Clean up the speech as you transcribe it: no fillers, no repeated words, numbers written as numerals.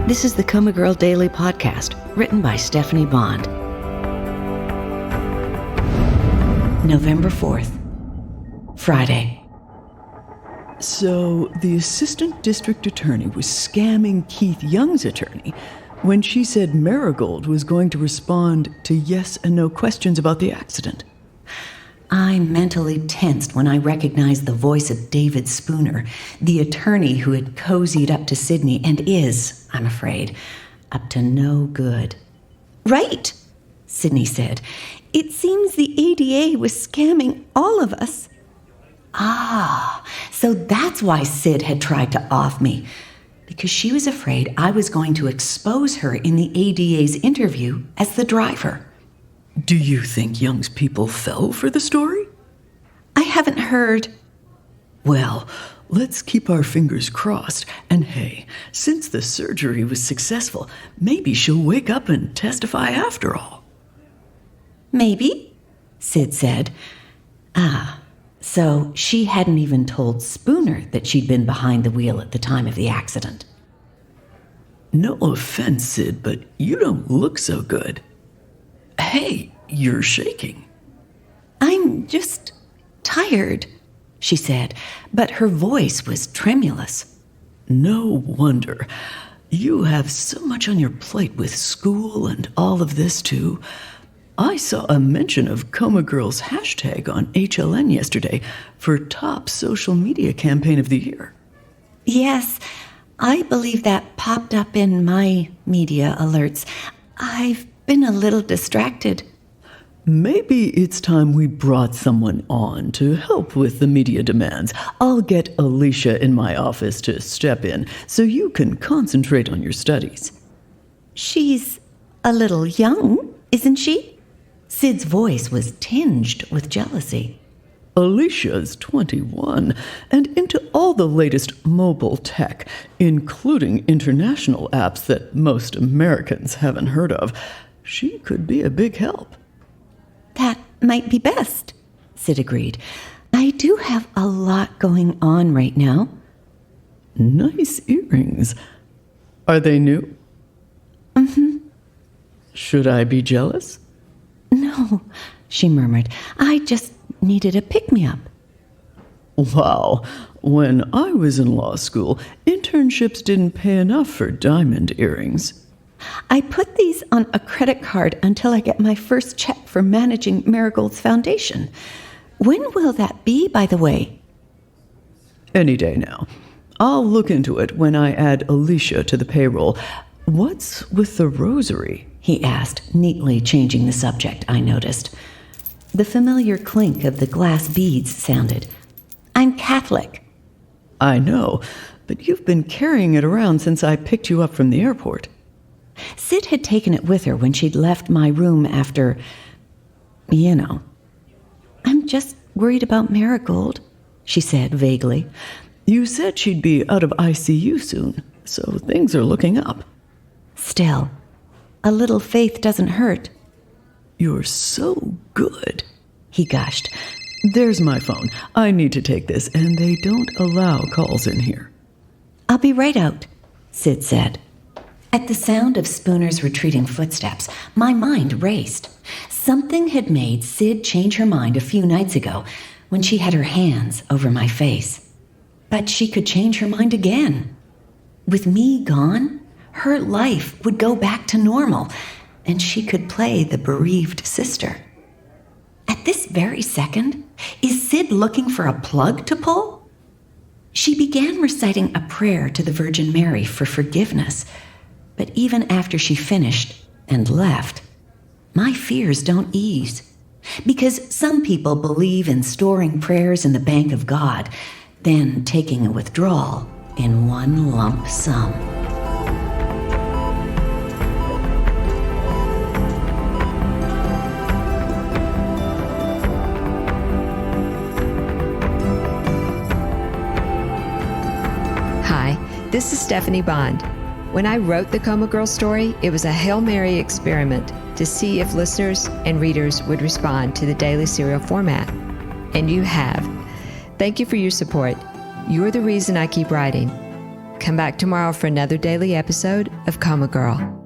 This is the COMA Girl Daily Podcast, written by Stephanie Bond. November 4th, Friday. So, the assistant district attorney was scamming Keith Young's attorney when she said Marigold was going to respond to yes and no questions about the accident. I mentally tensed when I recognized the voice of David Spooner, the attorney who had cozied up to Sydney and is, I'm afraid, up to no good. Right, Sydney said. It seems the ADA was scamming all of us. Ah, so that's why Sid had tried to off me, because she was afraid I was going to expose her in the ADA's interview as the driver. Do you think Young's people fell for the story? I haven't heard. Well, let's keep our fingers crossed. And hey, since the surgery was successful, maybe she'll wake up and testify after all. Maybe, Sid said. So she hadn't even told Spooner that she'd been behind the wheel at the time of the accident. No offense, Sid, but you don't look so good. Hey, you're shaking. I'm just tired, she said, but her voice was tremulous. No wonder. You have so much on your plate with school and all of this, too. I saw a mention of Coma Girl's hashtag on HLN yesterday for top social media campaign of the year. Yes, I believe that popped up in my media alerts. I've been a little distracted. Maybe it's time we brought someone on to help with the media demands. I'll get Alicia in my office to step in so you can concentrate on your studies. She's a little young, isn't she? Sid's voice was tinged with jealousy. Alicia's 21 and into all the latest mobile tech, including international apps that most Americans haven't heard of. She could be a big help. That might be best, Sid agreed. I do have a lot going on right now. Nice earrings. Are they new? Mm-hmm. Should I be jealous? No, she murmured. I just needed a pick-me-up. Wow. When I was in law school, internships didn't pay enough for diamond earrings. I put these on a credit card until I get my first check for managing Marigold's foundation. When will that be, by the way? Any day now. I'll look into it when I add Alicia to the payroll. What's with the rosary? He asked, neatly changing the subject, I noticed. The familiar clink of the glass beads sounded. I'm Catholic. I know, but you've been carrying it around since I picked you up from the airport. Sid had taken it with her when she'd left my room after, I'm just worried about Marigold, she said vaguely. You said she'd be out of ICU soon, so things are looking up. Still, a little faith doesn't hurt. You're so good, he gushed. There's my phone. I need to take this, and they don't allow calls in here. I'll be right out, Sid said. At the sound of Spooner's retreating footsteps, my mind raced. Something had made Sid change her mind a few nights ago when she had her hands over my face. But she could change her mind again. With me gone, her life would go back to normal, and she could play the bereaved sister. At this very second, is Sid looking for a plug to pull? She began reciting a prayer to the Virgin Mary for forgiveness, but even after she finished and left, my fears don't ease. Because some people believe in storing prayers in the bank of God, then taking a withdrawal in one lump sum. Hi, this is Stephanie Bond. When I wrote the Coma Girl story, it was a Hail Mary experiment to see if listeners and readers would respond to the daily serial format. And you have. Thank you for your support. You're the reason I keep writing. Come back tomorrow for another daily episode of COMA Girl.